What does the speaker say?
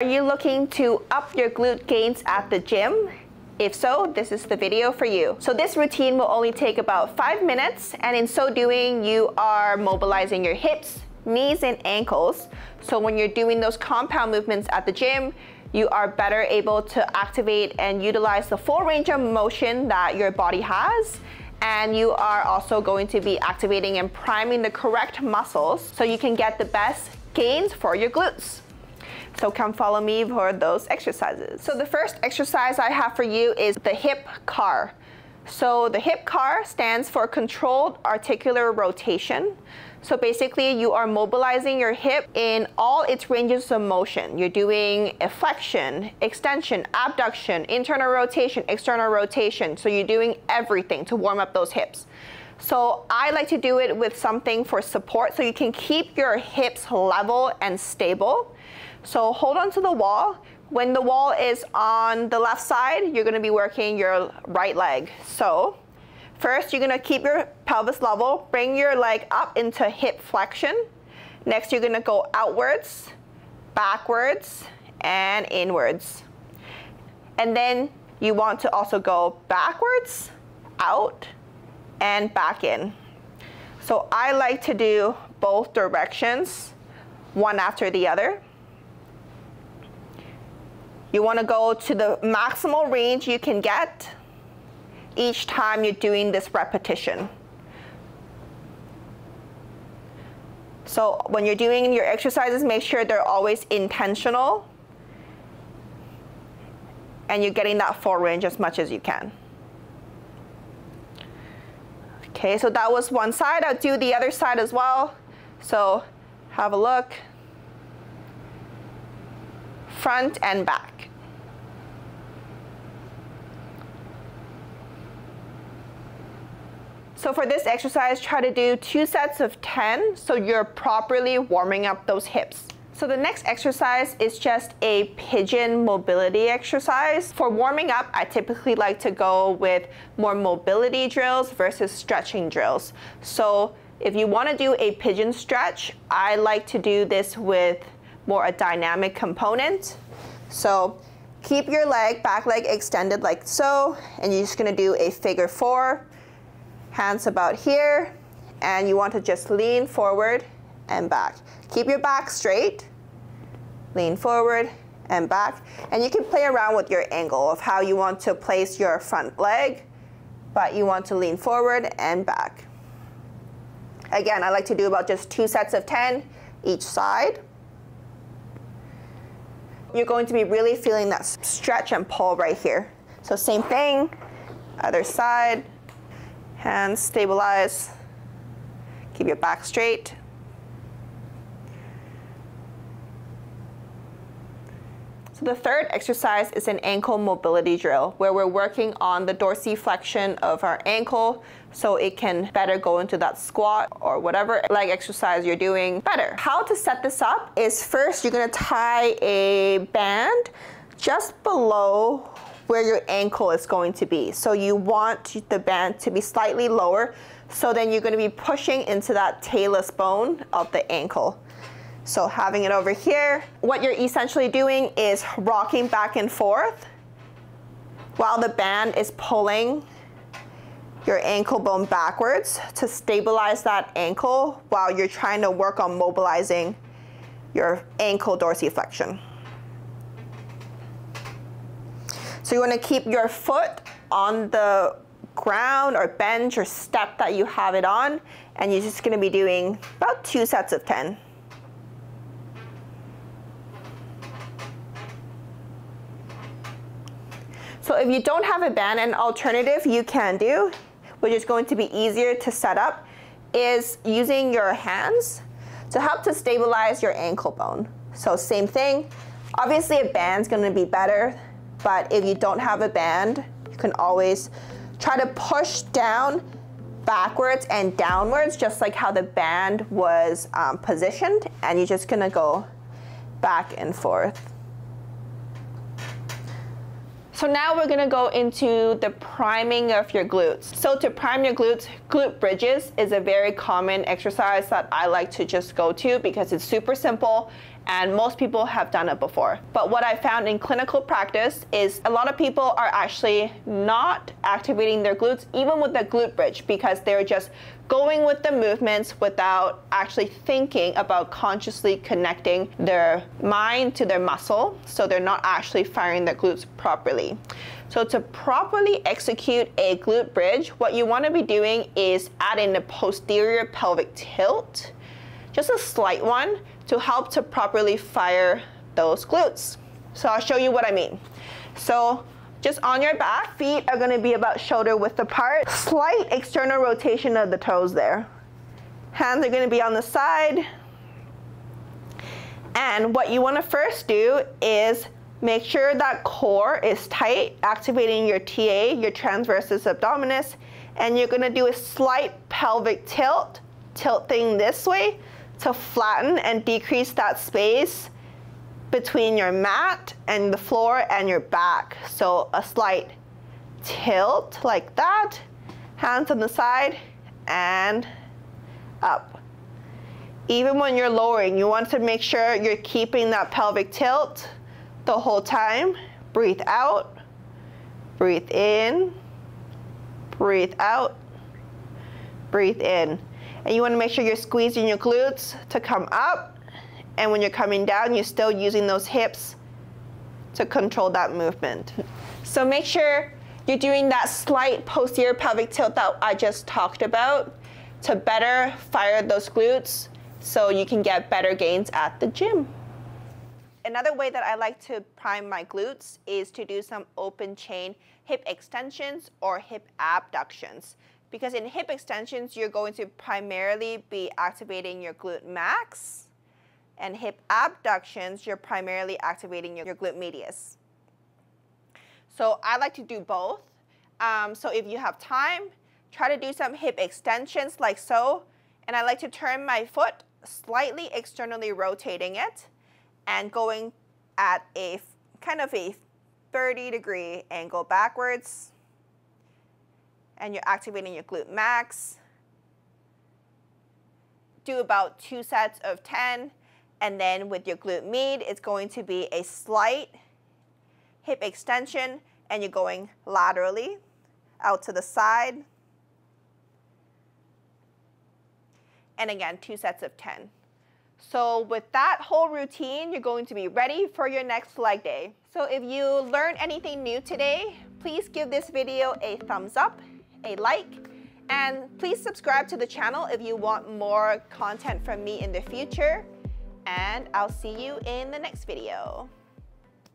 Are you looking to up your glute gains at the gym? If so, this is the video for you. So this routine will only take about 5 minutes, and in so doing, you are mobilizing your hips, knees, and ankles. So when you're doing those compound movements at the gym, you are better able to activate and utilize the full range of motion that your body has. And you are also going to be activating and priming the correct muscles so you can get the best gains for your glutes. So come follow me for those exercises. So the first exercise I have for you is the hip car. So the hip car stands for controlled articular rotation. So basically you are mobilizing your hip in all its ranges of motion. You're doing a flexion, extension, abduction, internal rotation, external rotation. So you're doing everything to warm up those hips. So I like to do it with something for support so you can keep your hips level and stable. So hold on to the wall. When the wall is on the left side, you're gonna be working your right leg. So first, you're gonna keep your pelvis level, bring your leg up into hip flexion. Next, you're gonna go outwards, backwards, and inwards. And then you want to also go backwards, out, and back in. So I like to do both directions, one after the other. You want to go to the maximal range you can get each time you're doing this repetition. So when you're doing your exercises, make sure they're always intentional and you're getting that full range as much as you can. Okay, so that was one side. I'll do the other side as well. So have a look. Front and back. So for this exercise, try to do 2 sets of 10 so you're properly warming up those hips. So the next exercise is just a pigeon mobility exercise. For warming up, I typically like to go with more mobility drills versus stretching drills. So if you want to do a pigeon stretch, I like to do this with more a dynamic component. So keep your back leg extended like so, and you're just gonna do a figure 4, hands about here, and you want to just lean forward and back. Keep your back straight, lean forward and back, and you can play around with your angle of how you want to place your front leg, but you want to lean forward and back. Again, I like to do about just 2 sets of 10 each side. You're going to be really feeling that stretch and pull right here. So same thing, other side, hands stabilize, keep your back straight. So the third exercise is an ankle mobility drill where we're working on the dorsiflexion of our ankle so it can better go into that squat or whatever leg exercise you're doing better. How to set this up is first you're gonna tie a band just below where your ankle is going to be. So you want the band to be slightly lower, so then you're gonna be pushing into that talus bone of the ankle. So having it over here, what you're essentially doing is rocking back and forth while the band is pulling your ankle bone backwards to stabilize that ankle while you're trying to work on mobilizing your ankle dorsiflexion. So you want to keep your foot on the ground or bench or step that you have it on, and you're just going to be doing about 2 sets of 10. So if you don't have a band, an alternative you can do, which is going to be easier to set up, is using your hands to help to stabilize your ankle bone. So same thing, obviously a band's gonna be better, but if you don't have a band, you can always try to push down backwards and downwards, just like how the band was positioned, and you're just gonna go back and forth. So now we're gonna go into the priming of your glutes. So to prime your glutes, glute bridges is a very common exercise that I like to just go to because it's super simple and most people have done it before. But what I found in clinical practice is a lot of people are actually not activating their glutes, even with the glute bridge, because they're just going with the movements without actually thinking about consciously connecting their mind to their muscle, so they're not actually firing their glutes properly. So to properly execute a glute bridge, what you want to be doing is adding the posterior pelvic tilt, just a slight one, to help to properly fire those glutes. So I'll show you what I mean. So just on your back, feet are going to be about shoulder width apart. Slight external rotation of the toes there. Hands are going to be on the side. And what you want to first do is make sure that core is tight, activating your TA, your transversus abdominis, and you're going to do a slight pelvic tilt, tilting this way to flatten and decrease that space between your mat and the floor and your back. So a slight tilt like that, hands on the side and up. Even when you're lowering, you want to make sure you're keeping that pelvic tilt the whole time. Breathe out, breathe in, breathe out, breathe in. And you want to make sure you're squeezing your glutes to come up. And when you're coming down, you're still using those hips to control that movement. So make sure you're doing that slight posterior pelvic tilt that I just talked about to better fire those glutes so you can get better gains at the gym. Another way that I like to prime my glutes is to do some open chain hip extensions or hip abductions. Because in hip extensions, you're going to primarily be activating your glute max, and hip abductions, you're primarily activating your glute medius. So I like to do both. So if you have time, try to do some hip extensions like so. And I like to turn my foot slightly externally rotating it and going at a kind of a 30-degree angle backwards. And you're activating your glute max. Do about 2 sets of 10. And then with your glute med, it's going to be a slight hip extension, and you're going laterally out to the side. And again, 2 sets of 10. So with that whole routine, you're going to be ready for your next leg day. So if you learned anything new today, please give this video a thumbs up, a like, and please subscribe to the channel if you want more content from me in the future. And I'll see you in the next video.